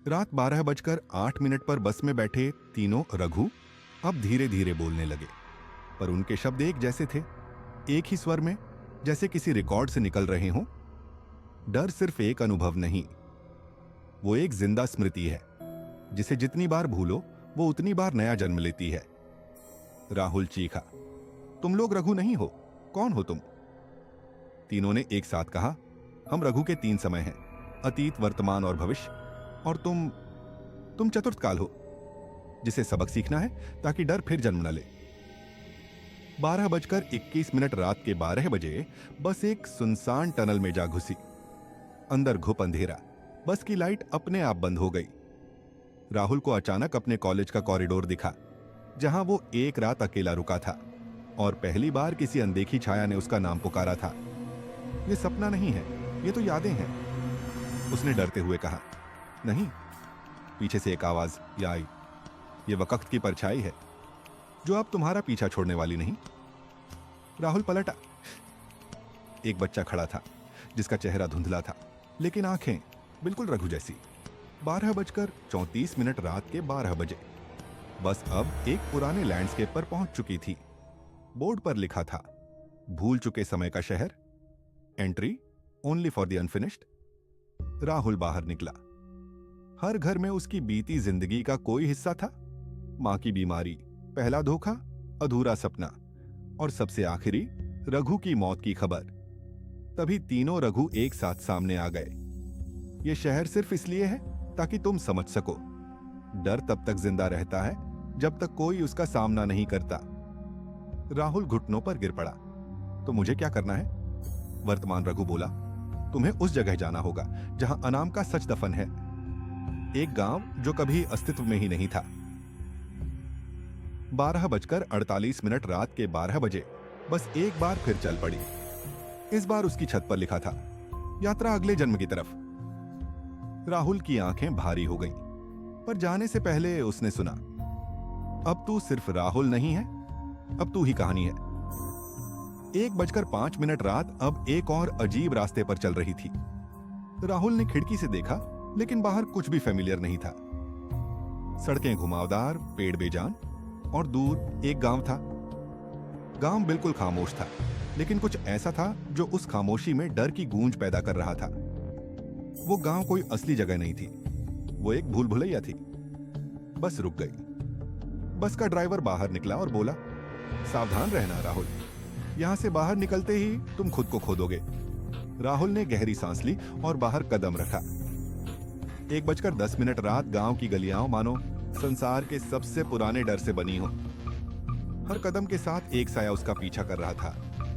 रात 12:08 पर बस में बैठे तीनों रघु अब धीरे धीरे बोलने लगे, पर उनके शब्द एक जैसे थे, एक ही स्वर में, जैसे किसी रिकॉर्ड से निकल रहे हों। डर सिर्फ एक अनुभव नहीं, वो एक जिंदा स्मृति है, जिसे जितनी बार भूलो वो उतनी बार नया जन्म लेती है। राहुल चीखा, तुम लोग रघु नहीं हो, कौन हो तुम? तीनों ने एक साथ कहा, हम रघु के 3 समय हैं, अतीत, वर्तमान और भविष्य। और तुम चतुर्थ काल हो, जिसे सबक सीखना है ताकि डर फिर जन्म न ले। 12:21 रात के 12 बजे बस एक सुनसान टनल में जा घुसी। अंदर घुप अंधेरा, बस की लाइट अपने आप बंद हो गई। राहुल को अचानक अपने कॉलेज का कॉरिडोर दिखा, जहां वो एक रात अकेला रुका था और पहली बार किसी अनदेखी छाया ने उसका नाम पुकारा था। ये सपना नहीं है, ये तो यादें हैं, उसने डरते हुए कहा। नहीं, पीछे से एक आवाज आई, ये वक्त की परछाई है, जो अब तुम्हारा पीछा छोड़ने वाली नहीं। राहुल पलटा। एक बच्चा खड़ा था, जिसका चेहरा धुंधला था, लेकिन आंखें बिल्कुल रघु जैसी। 12:34 रात के 12 बजे बस अब एक पुराने लैंडस्केप पर पहुंच चुकी थी। बोर्ड पर लिखा था, भूल चुके समय का शहर, entry only for the unfinished. Rahul बाहर निकला। हर घर में उसकी बीती जिंदगी का कोई हिस्सा था। मां की बीमारी, पहला धोखा, अधूरा सपना और सबसे आखिरी रघु की मौत की खबर। तभी तीनों रघु एक साथ सामने आ गए। यह शहर सिर्फ इसलिए है ताकि तुम समझ सको, डर तब तक जिंदा रहता है जब तक कोई उसका सामना नहीं करता। राहुल घुटनों पर गिर पड़ा। तो मुझे क्या करना है? वर्तमान रघु बोला, तुम्हें उस जगह जाना होगा जहां अनाम का सच दफन है, एक गांव जो कभी अस्तित्व में ही नहीं था। 12:48 रात के 12 बजे बस एक बार फिर चल पड़ी। इस बार उसकी छत पर लिखा था, यात्रा अगले जन्म की तरफ। राहुल की आंखें भारी हो गईं, पर जाने से पहले उसने सुना, अब तू सिर्फ राहुल नहीं है, अब तू ही कहानी है। 1:05 रात अब एक और अजीब रास्ते पर चल रही थी। राहुल ने खिड़की से देखा, लेकिन बाहर कुछ भी फेमिलियर नहीं था। सड़कें घुमावदार, पेड़ बेजान, और दूर एक गांव था। गांव बिल्कुल खामोश था, लेकिन कुछ ऐसा था जो उस खामोशी में डर की गूंज पैदा कर रहा था। वो गांव कोई असली जगह नहीं थी, वो एक भूल भुलैया थी। बस रुक गई। बस का ड्राइवर बाहर निकला और बोला, सावधान रहना राहुल, यहां से बाहर निकलते ही तुम खुद को खो दोगे। राहुल ने गहरी सांस ली और बाहर कदम रखा। 1:10 रात गांव की गलियां मानो संसार के सबसे पुराने डर से बनी हो। हर कदम के साथ एक साया उसका पीछा कर रहा था।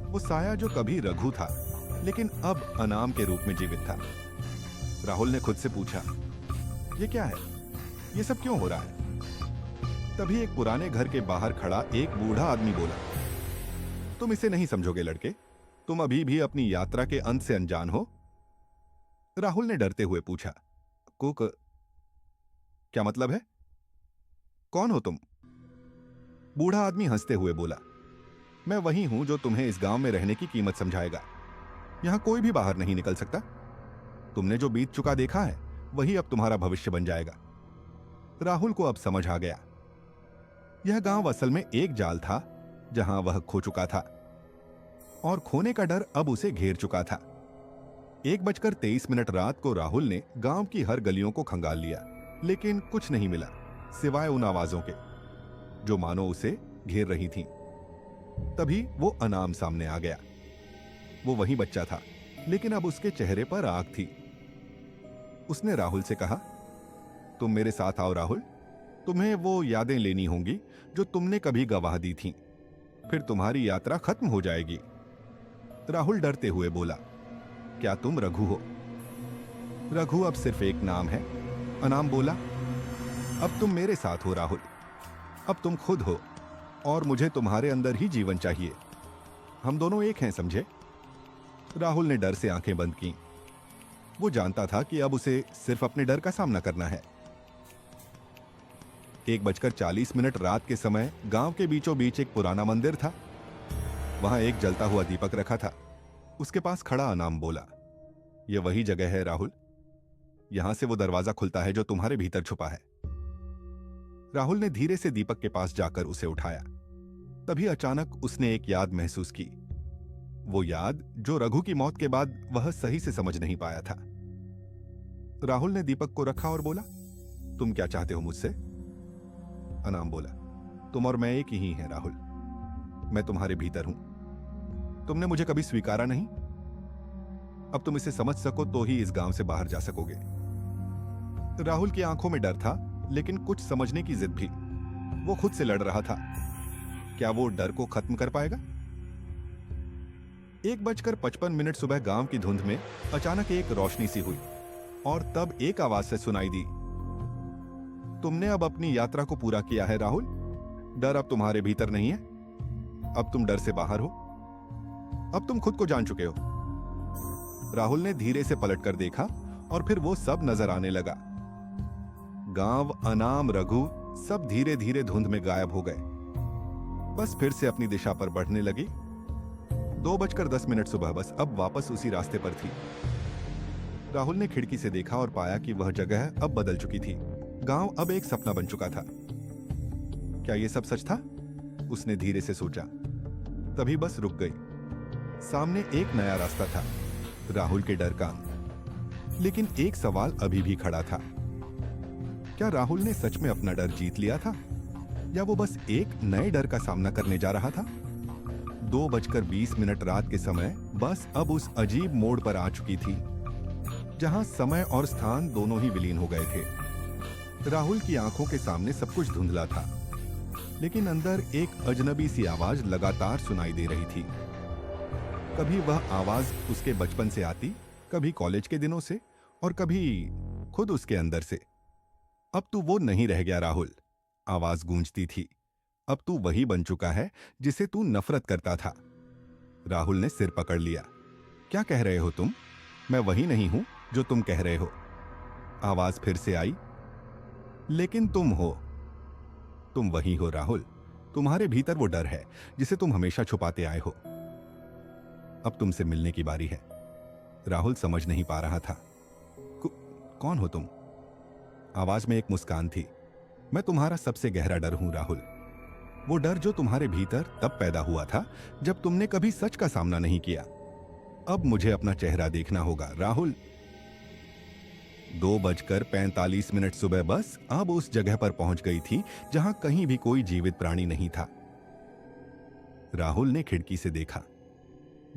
वो साया जो कभी रघु था, लेकिन अब अनाम के रूप में जीवित था। राहुल ने खुद से पूछा, ये क्या है? ये सब क्यों हो रहा है? तभी एक पुराने घर के बाहर खड़ा एक बूढ़ा आदमी बोला, तुम इसे नहीं समझोगे लड़के, तुम अभी भी अपनी यात्रा के अंत से अनजान हो। राहुल ने डरते हुए पूछा, कुक, क्या मतलब है? कौन हो तुम? बूढ़ा आदमी हंसते हुए बोला, मैं वही हूं जो तुम्हें इस गांव में रहने की कीमत समझाएगा। यहां कोई भी बाहर नहीं निकल सकता। तुमने जो बीत चुका देखा है, वही अब तुम्हारा भविष्य बन जाएगा। राहुल को अब समझ आ गया, यह गांव असल में एक जाल था जहां वह खो चुका था, और खोने का डर अब उसे घेर चुका था। 1:23 रात को राहुल ने गांव की हर गलियों को खंगाल लिया, लेकिन कुछ नहीं मिला सिवाय उन आवाजों के जो मानो उसे घेर रही थीं। तभी वो अनाम सामने आ गया। वो वही बच्चा था, लेकिन अब उसके चेहरे पर आग थी। उसने राहुल से कहा, तुम मेरे साथ आओ राहुल, तुम्हें वो यादें लेनी होंगी जो तुमने कभी गवाह दी थीं, फिर तुम्हारी यात्रा खत्म हो जाएगी। राहुल डरते हुए बोला, क्या तुम रघु हो? रघु अब सिर्फ एक नाम है, अनाम बोला। अब तुम मेरे साथ हो राहुल, अब तुम खुद हो, और मुझे तुम्हारे अंदर ही जीवन चाहिए। हम दोनों एक हैं, समझे? राहुल ने डर से आंखें बंद की। वो जानता था कि अब उसे सिर्फ अपने डर का सामना करना है। 1:40 रात के समय गांव के बीचों बीच एक पुराना मंदिर था। वहां एक जलता हुआ दीपक रखा था। उसके पास खड़ा अनाम बोला, यह वही जगह है राहुल, यहां से वो दरवाजा खुलता है जो तुम्हारे भीतर छुपा है। राहुल ने धीरे से दीपक के पास जाकर उसे उठाया। तभी अचानक उसने एक याद महसूस की, वो याद जो रघु की मौत के बाद वह सही से समझ नहीं पाया था। राहुल ने दीपक को रखा और बोला, तुम क्या चाहते हो मुझसे? अनाम बोला, तुम और मैं एक ही हैं राहुल। मैं तुम्हारे भीतर हूं। तुमने मुझे कभी स्वीकारा नहीं। अब तुम इसे समझ सको तो ही इस गांव से बाहर जा सकोगे। राहुल की आंखों में डर था, लेकिन कुछ समझने की जिद भी। वो खुद से लड़ रहा था। क्या वो डर को खत्म कर पाएगा? 1:55 सुबह गांव की धुंध में अचानक एक रोशनी सी हुई और तब एक आवाज से सुनाई दी, तुमने अब अपनी यात्रा को पूरा किया है राहुल। डर अब तुम्हारे भीतर नहीं है। अब तुम डर से बाहर हो। अब तुम खुद को जान चुके हो। राहुल ने धीरे से पलटकर देखा और फिर वो सब नजर आने लगा। गांव, अनाम, रघु सब धीरे धीरे धुंध में गायब हो गए। बस फिर से अपनी दिशा पर बढ़ने लगी। 2:10 सुबह बस अब वापस उसी रास्ते पर थी। राहुल ने खिड़की से देखा और पाया कि वह जगह अब बदल चुकी थी। गांव अब एक सपना बन चुका था। क्या यह सब सच था? उसने धीरे से सोचा। तभी बस रुक गई। सामने एक नया रास्ता था, राहुल के डर का अंत। लेकिन एक सवाल अभी भी खड़ा था, क्या राहुल ने सच में अपना डर जीत लिया था या वो बस एक नए डर का सामना करने जा रहा था? 2:20 रात के समय बस अब उस अजीब मोड़ पर आ चुकी थी जहां समय और स्थान दोनों ही विलीन हो गए थे। राहुल की आंखों के सामने सब कुछ धुंधला था, लेकिन अंदर एक अजनबी सी आवाज लगातार सुनाई दे रही थी। कभी वह आवाज उसके बचपन से आती, कभी कॉलेज के दिनों से और कभी खुद उसके अंदर से। अब तू वो नहीं रह गया राहुल, आवाज गूंजती थी। अब तू वही बन चुका है जिसे तू नफरत करता था। राहुल ने सिर पकड़ लिया। क्या कह रहे हो तुम? मैं वही नहीं हूं जो तुम कह रहे हो। आवाज फिर से आई, लेकिन तुम हो। तुम वही हो राहुल। तुम्हारे भीतर वो डर है जिसे तुम हमेशा छुपाते आए हो। अब तुमसे मिलने की बारी है। राहुल समझ नहीं पा रहा था। कौन हो तुम? आवाज में एक मुस्कान थी। मैं तुम्हारा सबसे गहरा डर हूं राहुल। वो डर जो तुम्हारे भीतर तब पैदा हुआ था जब तुमने कभी सच का सामना नहीं किया। अब मुझे अपना चेहरा देखना होगा राहुल। 2:45 सुबह बस अब उस जगह पर पहुंच गई थी जहां कहीं भी कोई जीवित प्राणी नहीं था। राहुल ने खिड़की से देखा।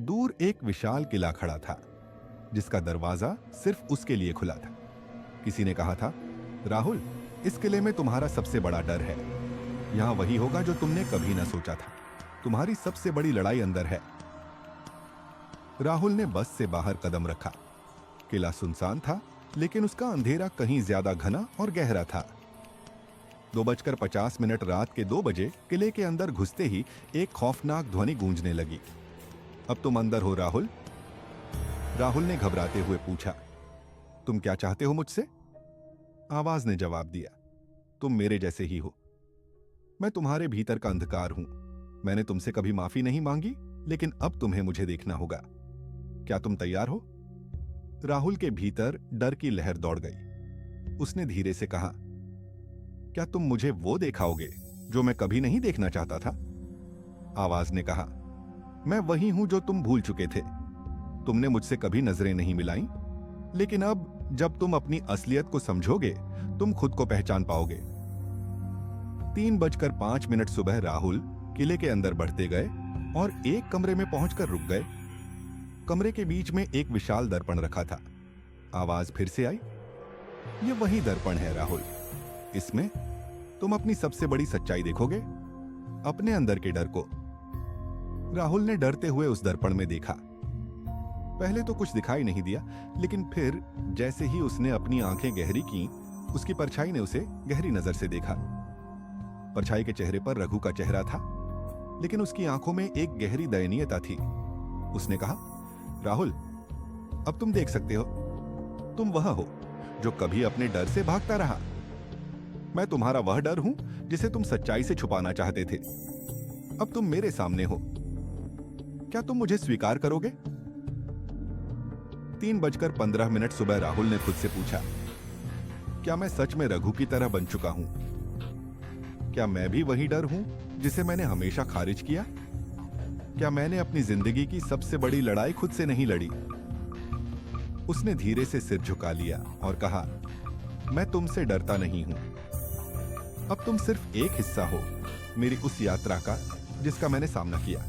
दूर एक विशाल किला खड़ा था जिसका दरवाजा सिर्फ उसके लिए खुला था। किसी ने कहा था, राहुल, इस किले में तुम्हारा सबसे बड़ा डर है। यहां वही होगा जो तुमने कभी ना सोचा था। तुम्हारी सबसे बड़ी लड़ाई अंदर है। राहुल ने बस से बाहर कदम रखा। किला सुनसान था, लेकिन उसका अंधेरा कहीं ज्यादा घना और गहरा था। 2:50 रात के 2 बजे किले के अंदर घुसते ही एक खौफनाक ध्वनि गूंजने लगी। अब तुम अंदर हो राहुल? राहुल ने घबराते हुए पूछा। तुम क्या चाहते हो मुझसे? आवाज ने जवाब दिया, तुम मेरे जैसे ही हो। मैं तुम्हारे भीतर का अंधकार हूं। मैंने तुमसे कभी माफी नहीं मांगी, लेकिन अब तुम्हें मुझे देखना होगा। क्या तुम तैयार हो? राहुल के भीतर डर की लहर दौड़ गई। उसने धीरे से कहा, क्या तुम मुझे वो दिखाओगे जो मैं कभी नहीं देखना चाहता था? आवाज ने कहा, मैं वही हूं जो तुम भूल चुके थे। तुमने मुझसे कभी नजरें नहीं मिलाई, लेकिन अब जब तुम अपनी असलियत को समझोगे, तुम खुद को पहचान पाओगे। 3:05 सुबह राहुल किले के अंदर बढ़ते गए और एक कमरे में पहुंचकर रुक गए। कमरे के बीच में एक विशाल दर्पण रखा था। आवाज फिर से आई, ये वही दर्पण है राहुल। इसमें तुम अपनी सबसे बड़ी सच्चाई देखोगे, अपने अंदर के डर को। राहुल ने डरते हुए उस दर्पण में देखा। पहले तो कुछ दिखाई नहीं दिया, लेकिन फिर जैसे ही उसने अपनी आंखें गहरी की, उसकी परछाई ने उसे गहरी नजर से देखा। परछाई के चेहरे पर रघु का चेहरा था, लेकिन उसकी आंखों में एक गहरी दयनीयता थी। उसने कहा, राहुल, अब तुम देख सकते हो। तुम वह हो जो कभी अपने डर से भागता रहा। मैं तुम्हारा वह डर हूं जिसे तुम सच्चाई से छुपाना चाहते थे। अब तुम मेरे सामने हो। क्या तुम मुझे स्वीकार करोगे? 3:15 सुबह राहुल ने खुद से पूछा। क्या मैं सच में रघु की तरह बन चुका हूं? क्या मैं भी वही डर हूं जिसे मैंने हमेशा खारिज किया? क्या मैंने अपनी जिंदगी की सबसे बड़ी लड़ाई खुद से नहीं लड़ी? उसने धीरे से सिर झुका लिया और कहा, मैं तुमसे डरता नहीं हूं। अब तुम सिर्फ एक हिस्सा हो मेरी उस यात्रा का जिसका मैंने सामना किया।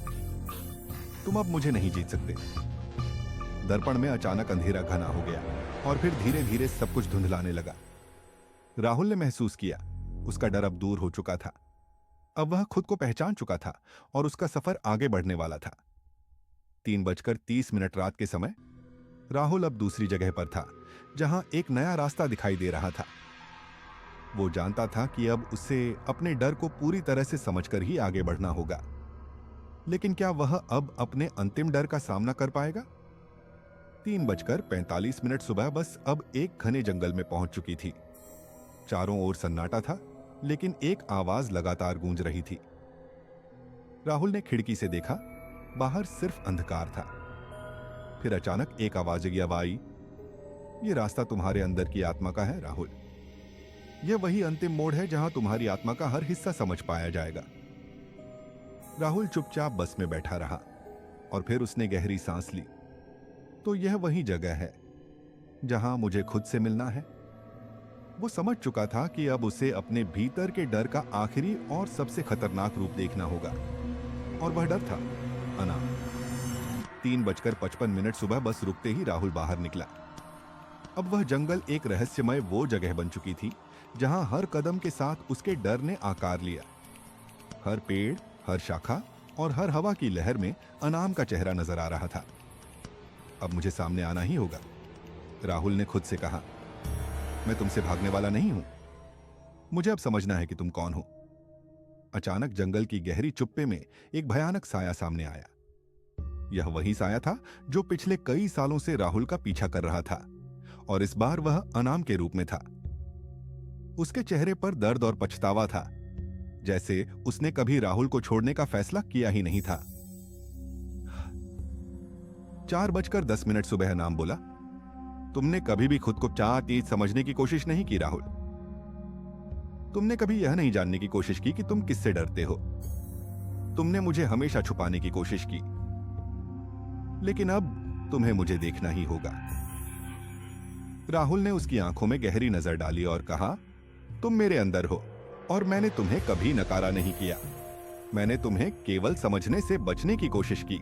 तुम अब मुझे नहीं जीत सकते। दर्पण में अचानक अंधेरा घना हो गया और फिर धीरे धीरे सब कुछ धुंधलाने लगा। राहुल ने महसूस किया उसका डर अब दूर हो चुका था। अब वह खुद को पहचान चुका था और उसका सफर आगे बढ़ने वाला था। 3:30 रात के समय राहुल अब दूसरी जगह पर था जहां एक नया रास्ता दिखाई दे रहा था। वो जानता था कि अब उसे अपने डर को पूरी तरह से समझकर ही आगे बढ़ना होगा। लेकिन क्या वह अब अपने अंतिम डर का सामना कर पाएगा? 3:45 सुबह बस अब एक घने जंगल में पहुंच चुकी थी। चारों ओर सन्नाटा था, लेकिन एक आवाज लगातार गूंज रही थी। राहुल ने खिड़की से देखा, बाहर सिर्फ अंधकार था। फिर अचानक एक आवाज आई, यह रास्ता तुम्हारे अंदर की आत्मा का है राहुल। यह वही अंतिम मोड़ है जहां तुम्हारी आत्मा का हर हिस्सा समझ पाया जाएगा। राहुल चुपचाप बस में बैठा रहा और फिर उसने गहरी सांस ली। तो यह वही जगह है जहां मुझे खुद से मिलना है। वो समझ चुका था कि अब उसे अपने भीतर के डर का आखिरी और सबसे खतरनाक रूप देखना होगा, और वह डर था अनाम। 3:55 सुबह बस रुकते ही राहुल बाहर निकला। अब वह जंगल एक रहस्यमय वो जगह बन चुकी थी जहां हर कदम के साथ उसके डर ने आकार लिया। हर पेड़, हर शाखा और हर हवा की लहर में अनाम का चेहरा नजर आ रहा था। अब मुझे सामने आना ही होगा, राहुल ने खुद से कहा। मैं तुमसे भागने वाला नहीं हूं। मुझे अब समझना है कि तुम कौन हो। अचानक जंगल की गहरी चुप्पे में एक भयानक साया सामने आया। यह वही साया था जो पिछले कई सालों से राहुल का पीछा कर रहा था, और इस बार वह अनाम के रूप में था। उसके चेहरे पर दर्द और पछतावा था, जैसे उसने कभी राहुल को छोड़ने का फैसला किया ही नहीं था। 4:10 सुबह अनाम बोला, तुमने कभी भी खुद को चाह-चीज समझने की कोशिश नहीं की राहुल। तुमने कभी यह नहीं जानने की कोशिश की कि तुम किससे डरते हो। तुमने मुझे हमेशा छुपाने की कोशिश की, लेकिन अब तुम्हें मुझे देखना ही होगा। राहुल ने उसकी आंखों में गहरी नजर डाली और कहा, तुम मेरे अंदर हो और मैंने तुम्हें कभी नकारा नहीं किया। मैंने तुम्हें केवल समझने से बचने की कोशिश की,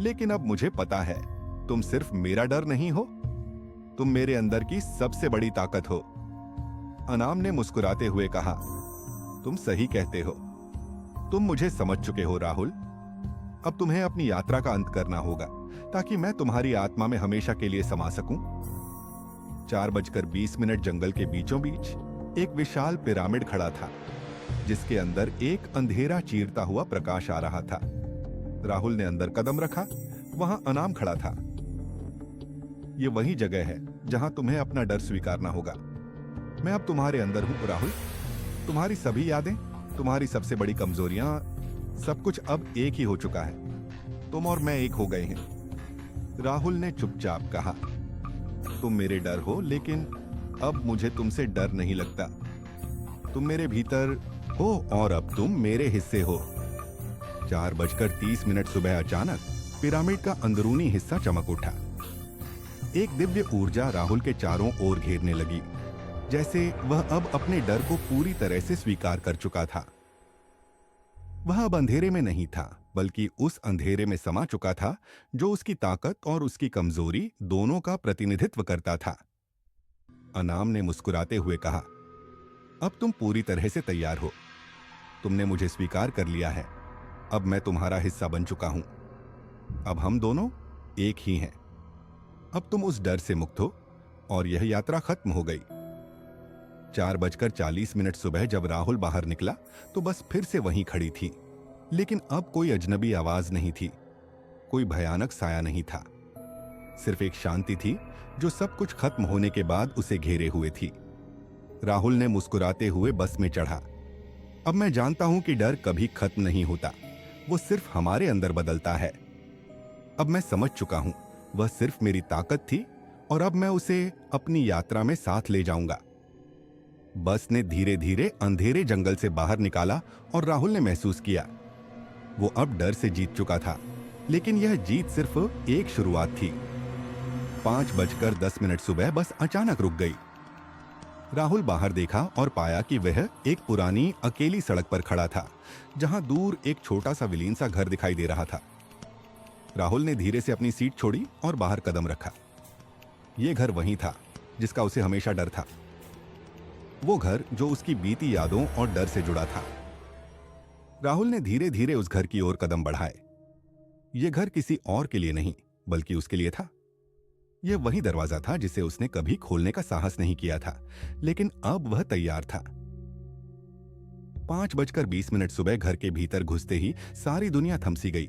लेकिन अब मुझे पता है तुम सिर्फ मेरा डर नहीं हो, तुम मेरे अंदर की सबसे बड़ी ताकत हो। अनाम ने मुस्कुराते हुए कहा, तुम सही कहते हो। तुम मुझे समझ चुके हो राहुल। अब तुम्हें अपनी यात्रा का अंत करना होगा ताकि मैं तुम्हारी आत्मा में हमेशा के लिए समा सकूं। 4:20 जंगल के बीचों बीच एक विशाल पिरामिड खड़ा था, जिसके अंदर एक अंधेरा चीरता हुआ प्रकाश आ रहा था। राहुल ने अंदर कदम रखा, वहां अनाम खड़ा था। यह वही जगह है जहां तुम्हें अपना डर स्वीकारना होगा। मैं अब तुम्हारे अंदर हूं राहुल। तुम्हारी सभी यादें, तुम्हारी सबसे बड़ी कमजोरियां, सब कुछ अब एक ही हो चुका है। तुम और मैं एक हो गए हैं। राहुल ने चुपचाप कहा, तुम मेरे डर हो, लेकिन अब मुझे तुमसे डर नहीं लगता। तुम मेरे भीतर हो और अब तुम मेरे हिस्से हो। 4:30 सुबह अचानक पिरामिड का अंदरूनी हिस्सा चमक उठा। एक दिव्य ऊर्जा राहुल के चारों ओर घेरने लगी, जैसे वह अब अपने डर को पूरी तरह से स्वीकार कर चुका था। वह अब अंधेरे में नहीं था, बल्कि उस अंधेरे में समा चुका था जो उसकी ताकत और उसकी कमजोरी दोनों का प्रतिनिधित्व करता था। अनाम ने मुस्कुराते हुए कहा, अब तुम पूरी तरह से तैयार हो। तुमने मुझे स्वीकार कर लिया है। अब मैं तुम्हारा हिस्सा बन चुका हूं। अब हम दोनों एक ही हैं। अब तुम उस डर से मुक्त हो और यह यात्रा खत्म हो गई। 4:40 सुबह जब राहुल बाहर निकला तो बस फिर से वहीं खड़ी थी, लेकिन अब कोई अजनबी आवाज नहीं थी, कोई भयानक साया नहीं था। सिर्फ एक शांति थी जो सब कुछ खत्म होने के बाद उसे घेरे हुए थी। राहुल ने मुस्कुराते हुए बस में चढ़ा। अब मैं जानता हूं कि डर कभी खत्म नहीं होता, वो सिर्फ हमारे अंदर बदलता है। अब मैं समझ चुका हूं, वह सिर्फ मेरी ताकत थी और अब मैं उसे अपनी यात्रा में साथ ले जाऊंगा। बस ने धीरे धीरे अंधेरे जंगल से बाहर निकाला और राहुल ने महसूस किया वो अब डर से जीत चुका था, लेकिन यह जीत सिर्फ एक शुरुआत थी। 5:10 सुबह बस अचानक रुक गई। राहुल बाहर देखा और पाया कि वह एक पुरानी अकेली सड़क पर खड़ा था, जहां दूर एक छोटा सा विलीन सा घर दिखाई दे रहा था। राहुल ने धीरे से अपनी सीट छोड़ी और बाहर कदम रखा। यह घर वही था जिसका उसे हमेशा डर था, वो घर जो उसकी बीती यादों और डर से जुड़ा था। राहुल ने धीरे धीरे उस घर की ओर कदम बढ़ाए। यह घर किसी और के लिए नहीं बल्कि उसके लिए था। यह वही दरवाजा था जिसे उसने कभी खोलने का साहस नहीं किया था, लेकिन अब वह तैयार था। 5:20 सुबह घर के भीतर घुसते ही सारी दुनिया थमसी गई।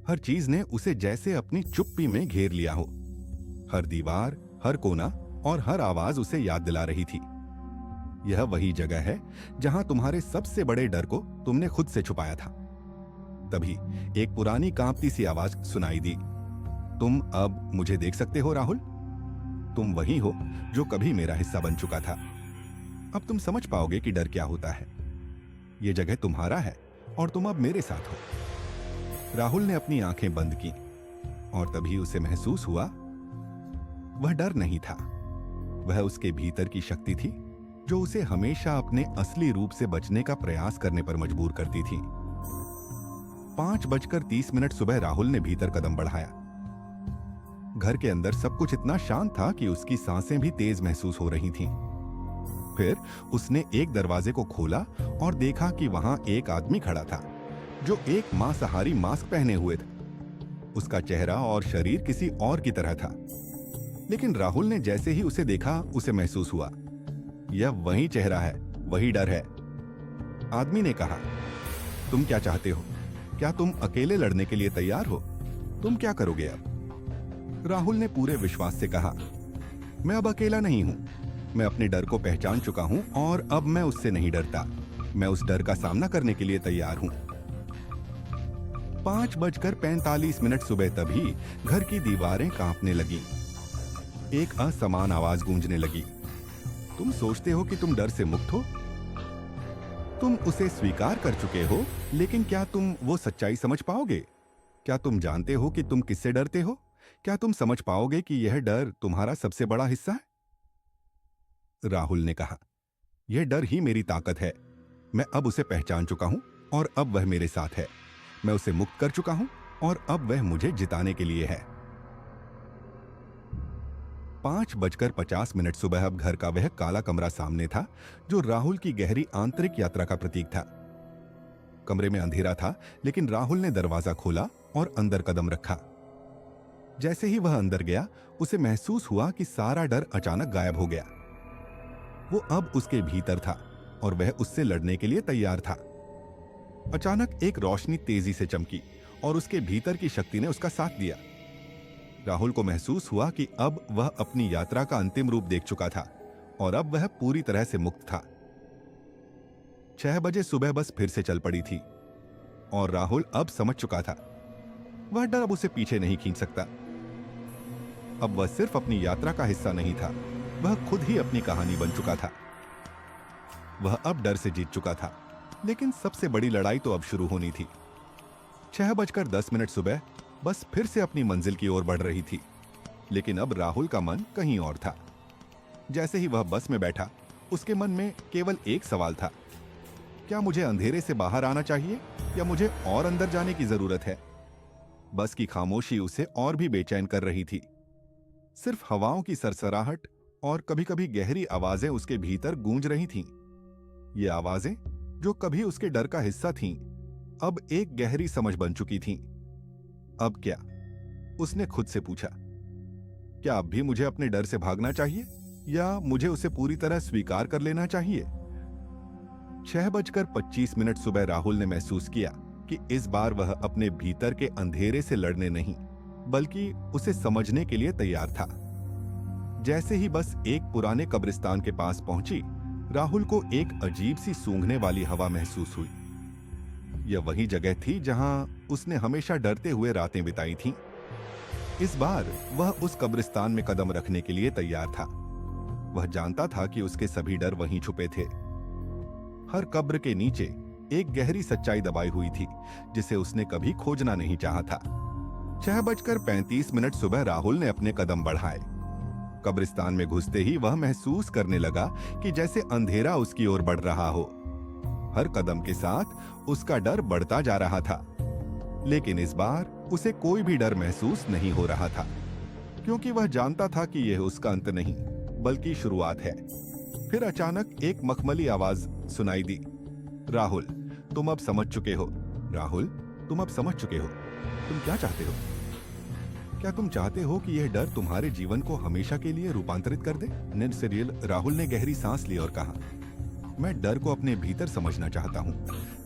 हर चीज ने उसे जैसे अपनी चुप्पी में घेर लिया हो। हर दीवार, हर कोना और हर आवाज उसे याद दिला रही थी, यह वही जगह है जहां तुम्हारे सबसे बड़े डर को तुमने खुद से छुपाया था। तभी एक पुरानी कांपती सी आवाज सुनाई दी, तुम अब मुझे देख सकते हो राहुल। तुम वही हो जो कभी मेरा हिस्सा बन चुका था। अब तुम समझ पाओगे कि डर क्या होता है। यह जगह तुम्हारा है और तुम अब मेरे साथ हो। राहुल ने अपनी आंखें बंद की और तभी उसे महसूस हुआ वह डर नहीं था, वह उसके भीतर की शक्ति थी जो उसे हमेशा अपने असली रूप से बचने का प्रयास करने पर मजबूर करती थी। 5:30 सुबह राहुल ने भीतर कदम बढ़ाया। घर के अंदर सब कुछ इतना शांत था कि उसकी सांसें भी तेज महसूस हो रही थीं। फिर उसने एक दरवाजे को खोला और देखा कि वहां एक आदमी खड़ा था जो एक मांसाहारी मास्क पहने हुए था। उसका चेहरा और शरीर किसी और की तरह था, लेकिन राहुल ने जैसे ही उसे देखा उसे महसूस हुआ यह वही चेहरा है, वही डर है। आदमी ने कहा, तुम क्या चाहते हो? क्या तुम अकेले लड़ने के लिए तैयार हो? तुम क्या करोगे अब? राहुल ने पूरे विश्वास से कहा, मैं अब अकेला नहीं हूं। मैं अपने डर को पहचान चुका हूं और अब मैं उससे नहीं डरता। मैं उस डर का सामना करने के लिए तैयार हूं। 5:45 सुबह तभी घर की दीवारें कांपने लगी। एक असमान आवाज गूंजने लगी, तुम सोचते हो कि तुम डर से मुक्त हो? तुम उसे स्वीकार कर चुके हो, लेकिन क्या तुम वो सच्चाई समझ पाओगे? क्या तुम जानते हो कि तुम किससे डरते हो? क्या तुम समझ पाओगे कि यह डर तुम्हारा सबसे बड़ा हिस्सा है? राहुल ने कहा, यह डर ही मेरी ताकत है। मैं अब उसे पहचान चुका हूं और अब वह मेरे साथ है। मैं उसे मुक्त कर चुका हूं और अब वह मुझे जिताने के लिए है। 5:50 सुबह अब घर का वह काला कमरा सामने था जो राहुल की गहरी आंतरिक यात्रा का प्रतीक था। कमरे में अंधेरा था, लेकिन राहुल ने दरवाजा खोला और अंदर कदम रखा। जैसे ही वह अंदर गया, उसे महसूस हुआ कि सारा डर अचानक गायब हो गया। वो अब उसके भीतर था और वह उससे लड़ने के लिए तैयार था। अचानक एक रोशनी तेजी से चमकी और उसके भीतर की शक्ति ने उसका साथ दिया। राहुल को महसूस हुआ कि अब वह अपनी यात्रा का अंतिम रूप देख चुका था और अब वह पूरी तरह से मुक्त था। 6 बजे सुबह बस फिर से चल पड़ी थी और राहुल अब समझ चुका था वह डर अब उसे पीछे नहीं खींच सकता। अब वह सिर्फ अपनी यात्रा का हिस्सा नहीं था, वह खुद ही अपनी कहानी बन चुका था। वह अब डर से जीत चुका था, लेकिन सबसे बड़ी लड़ाई तो अब शुरू होनी थी। 6:10 सुबह बस फिर से अपनी मंजिल की ओर बढ़ रही थी, लेकिन अब राहुल का मन कहीं और था। जैसे ही वह बस में बैठा, उसके मन में केवल एक सवाल था, क्या मुझे अंधेरे से बाहर आना चाहिए या मुझे और अंदर जाने की जरूरत है? बस की खामोशी उसे और भी बेचैन कर रही थी। सिर्फ हवाओं की सरसराहट और कभी-कभी गहरी आवाजें उसके भीतर गूंज रही थीं। ये आवाजें, जो कभी उसके डर का हिस्सा थीं, अब एक गहरी समझ बन चुकी थीं। अब क्या? उसने खुद से पूछा, क्या अब भी मुझे अपने डर से भागना चाहिए या मुझे उसे पूरी तरह स्वीकार कर लेना चाहिए? 6:25 सुबह राहुल ने महसूस किया कि इस बार वह अपने भीतर के अंधेरे से लड़ने नहीं, बल्कि उसे समझने के लिए तैयार था। जैसे ही बस एक पुराने कब्रिस्तान के पास पहुंची, राहुल को एक अजीब सी सूंघने वाली हवा महसूस हुई। यह वही जगह थी जहां उसने हमेशा डरते हुए रातें बिताई थीं। इस बार वह उस कब्रिस्तान में कदम रखने के लिए तैयार था। वह जानता था कि उसके सभी डर वहीं छुपे थे। हर कब्र के नीचे एक गहरी सच्चाई दबाई हुई थी, जिसे उसने कभी खोजना नहीं चाहा था। 6:35 सुबह राहुल ने अपने कदम बढ़ाए। कब्रिस्तान में घुसते ही वह महसूस करने लगा कि जैसे अंधेरा उसकी ओर बढ़ रहा हो। हर कदम के साथ उसका डर बढ़ता जा रहा था, लेकिन इस बार उसे कोई भी डर महसूस नहीं हो रहा था, क्योंकि वह जानता था कि यह उसका अंत नहीं बल्कि शुरुआत है। फिर अचानक एक मखमली आवाज सुनाई दी। राहुल, तुम अब समझ चुके हो। राहुल, तुम अब समझ चुके हो। तुम क्या चाहते हो? क्या तुम चाहते हो कि यह डर तुम्हारे जीवन को हमेशा के लिए रूपांतरित कर दे? निर्सिरियल राहुल ने गहरी सांस ली और कहा, मैं डर को अपने भीतर समझना चाहता हूँ,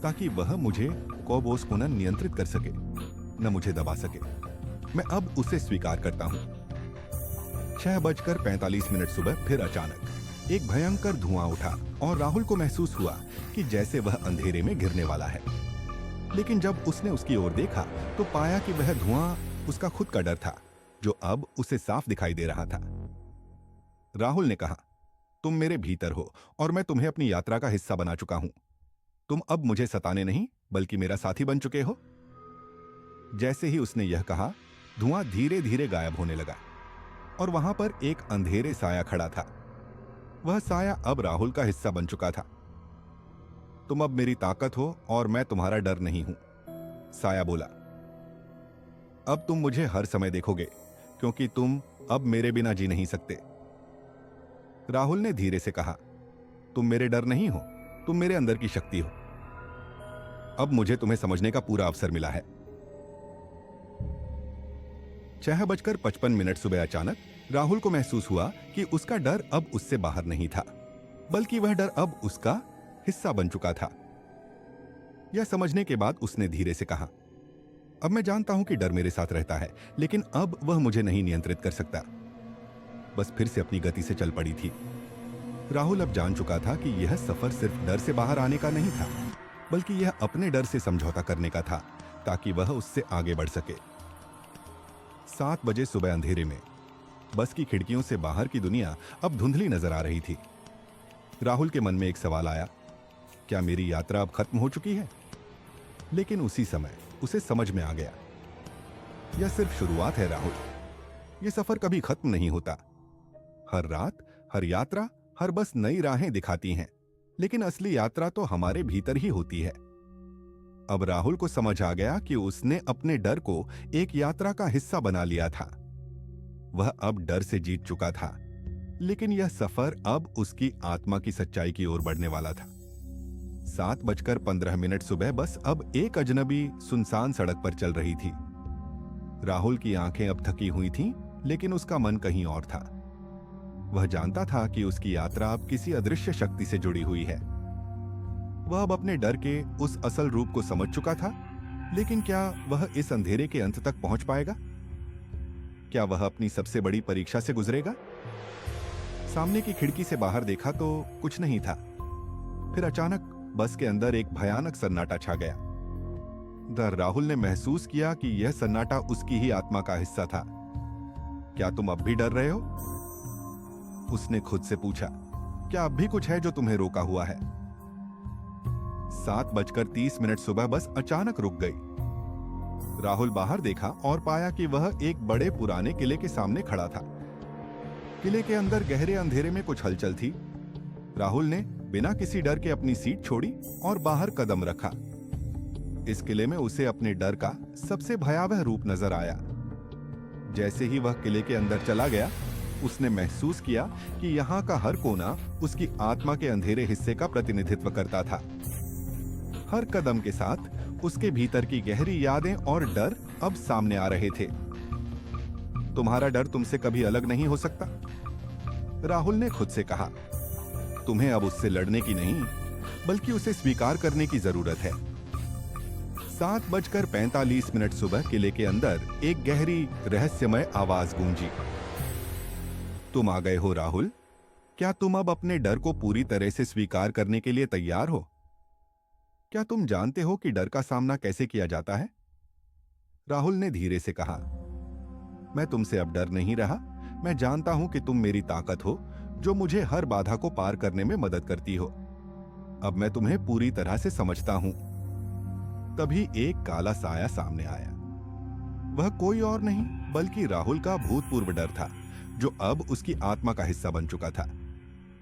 ताकि वह मुझे कोबोस पुनः नियंत्रित कर सके, न मुझे दबा सके। मैं अब उसे स्वीकार करता हूँ। 6:45 सुबह फिर अचानक एक भयंकर धुआं उठा और राहुल को महसूस हुआ कि जैसे वह अंधेरे में गिरने वाला है। लेकिन जब उसने उसकी ओर देखा तो पाया कि वह धुआं उसका खुद का डर था, जो अब उसे साफ दिखाई दे रहा था। राहुल ने कहा, तुम मेरे भीतर हो और मैं तुम्हें अपनी यात्रा का हिस्सा बना चुका हूं। तुम अब मुझे सताने नहीं बल्कि मेरा साथी बन चुके हो। जैसे ही उसने यह कहा, धुआं धीरे धीरे गायब होने लगा और वहां पर एक अंधेरे साया खड़ा था। वह साया अब राहुल का हिस्सा बन चुका था। तुम अब मेरी ताकत हो और मैं तुम्हारा डर नहीं हूं, साया बोला। अब तुम मुझे हर समय देखोगे, क्योंकि तुम अब मेरे बिना जी नहीं सकते। राहुल ने धीरे से कहा, तुम मेरे डर नहीं हो, तुम मेरे अंदर की शक्ति हो। अब मुझे तुम्हें समझने का पूरा अवसर मिला है। 6:55 सुबह अचानक राहुल को महसूस हुआ कि उसका डर अब उससे बाहर नहीं था, बल्कि वह डर अब उसका हिस्सा बन चुका था। यह समझने के बाद उसने धीरे से कहा, अब मैं जानता हूं कि डर मेरे साथ रहता है, लेकिन अब वह मुझे नहीं नियंत्रित कर सकता। बस फिर से अपनी गति से चल पड़ी थी। राहुल अब जान चुका था कि यह सफर सिर्फ डर से बाहर आने का नहीं था, बल्कि यह अपने डर से समझौता करने का था, ताकि वह उससे आगे बढ़ सके। 7 बजे सुबह अंधेरे में बस की खिड़कियों से बाहर की दुनिया अब धुंधली नजर आ रही थी। राहुल के मन में एक सवाल आया, क्या मेरी यात्रा अब खत्म हो चुकी है? लेकिन उसी समय उसे समझ में आ गया, यह सिर्फ शुरुआत है राहुल। यह सफर कभी खत्म नहीं होता। हर रात, हर यात्रा, हर बस नई राहें दिखाती हैं, लेकिन असली यात्रा तो हमारे भीतर ही होती है। अब राहुल को समझ आ गया कि उसने अपने डर को एक यात्रा का हिस्सा बना लिया था। वह अब डर से जीत चुका था, लेकिन यह सफर अब उसकी आत्मा की सच्चाई की ओर बढ़ने वाला था। 7:15 सुबह बस अब एक अजनबी सुनसान सड़क पर चल रही थी। राहुल की आंखें अब थकी हुई थीं, लेकिन उसका मन कहीं और था। वह जानता था कि उसकी यात्रा अब किसी अदृश्य शक्ति से जुड़ी हुई है। वह अब अपने डर के उस असल रूप को समझ चुका था, लेकिन क्या वह इस अंधेरे के अंत तक पहुंच पाएगा? क्या वह अपनी सबसे बड़ी परीक्षा से गुजरेगा? सामने की खिड़की से बाहर देखा तो कुछ नहीं था। फिर अचानक बस के अंदर एक भयानक सन्नाटा छा गया। राहुल ने महसूस किया कि यह सन्नाटा उसकी ही आत्मा का हिस्सा था। क्या तुम अब भी डर रहे हो? उसने खुद से पूछा। क्या अब भी कुछ है जो तुम्हें रोका हुआ है? 7:30 सुबह बस अचानक रुक गई। राहुल बाहर देखा और पाया कि वह एक बड़े पुराने किले के सामने खड़ा था। किले के अंदर गहरे अंधेरे में कुछ हलचल थी। राहुल ने बिना किसी डर के अपनी सीट छोड़ी और बाहर कदम रखा। इस किले में उसे अपने डर का सबसे भयावह रूप नजर आया। जैसे ही वह किले के अंदर चला गया, उसने महसूस किया कि यहाँ का हर कोना उसकी आत्मा के अंधेरे हिस्से का प्रतिनिधित्व करता था। हर कदम के साथ उसके भीतर की गहरी यादें और डर अब सामने आ रहे थे। तुम्हारा डर तुमसे कभी अलग नहीं हो सकता, राहुल ने खुद से कहा। तुम्हें अब उससे लड़ने की नहीं, बल्कि उसे स्वीकार करने की जरूरत है। 7:45 सुबह किले के अंदर एक गहरी रहस्यमय आवाज गूंजी। तुम आ गए हो राहुल। क्या तुम अब अपने डर को पूरी तरह से स्वीकार करने के लिए तैयार हो? क्या तुम जानते हो कि डर का सामना कैसे किया जाता है? राहुल ने धीरे से कहा। मैं तुमसे अब डर नहीं रहा। मैं जानता हूं कि तुम मेरी ताकत हो, जो मुझे हर बाधा को पार करने में मदद करती हो। अब मैं तुम्हें पूरी तरह से समझता हूं। तभी एक काला साया सामने आया। वह कोई और नहीं बल्कि राहुल का भूतपूर्व डर था, जो अब उसकी आत्मा का हिस्सा बन चुका था।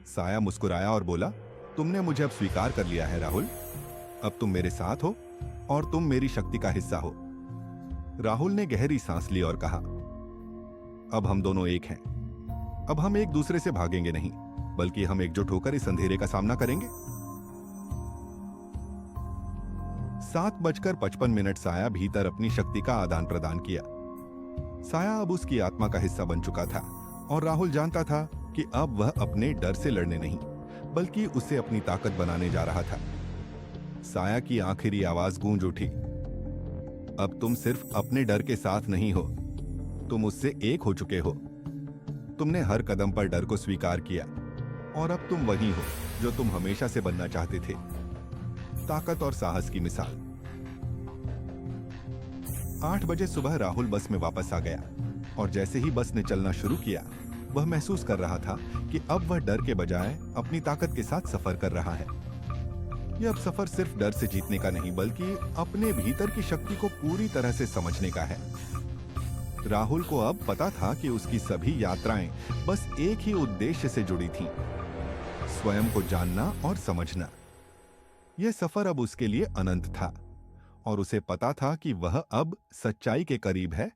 साया मुस्कुराया और बोला, तुमने मुझे अब स्वीकार कर लिया है राहुल। अब तुम मेरे साथ हो और तुम मेरी शक्ति का हिस्सा हो। राहुल ने गहरी सांस ली और कहा, अब हम दोनों एक हैं। अब हम एक दूसरे से भागेंगे नहीं, बल्कि हम एकजुट होकर इस अंधेरे का सामना करेंगे। 7:55 साया भीतर अपनी शक्ति का आदान प्रदान किया। साया अब उसकी आत्मा का हिस्सा बन चुका था और राहुल जानता था कि अब वह अपने डर से लड़ने नहीं, बल्कि उसे अपनी ताकत बनाने जा रहा था। साया की आखिरी आवाज गूंज उठी, अब तुम सिर्फ अपने डर के साथ नहीं हो, तुम उससे एक हो चुके हो। तुमने हर कदम पर डर को स्वीकार किया और अब तुम वही हो जो तुम हमेशा से बनना चाहते थे, ताकत और साहस की मिसाल। 8 बजे सुबह राहुल बस में वापस आ गया और जैसे ही बस ने चलना शुरू किया, वह महसूस कर रहा था कि अब वह डर के बजाय अपनी ताकत के साथ सफर कर रहा है। यह अब सफर सिर्फ डर से जीतने का नहीं, बल्कि अपने भीतर की शक्ति को पूरी तरह से समझने का है। राहुल को अब पता था कि उसकी सभी यात्राएं बस एक ही उद्देश्य से जुड़ी थीं, स्वयं को जानना और समझना। यह सफर अब उसके लिए अनंत था और उसे पता था कि वह अब सच्चाई के करीब है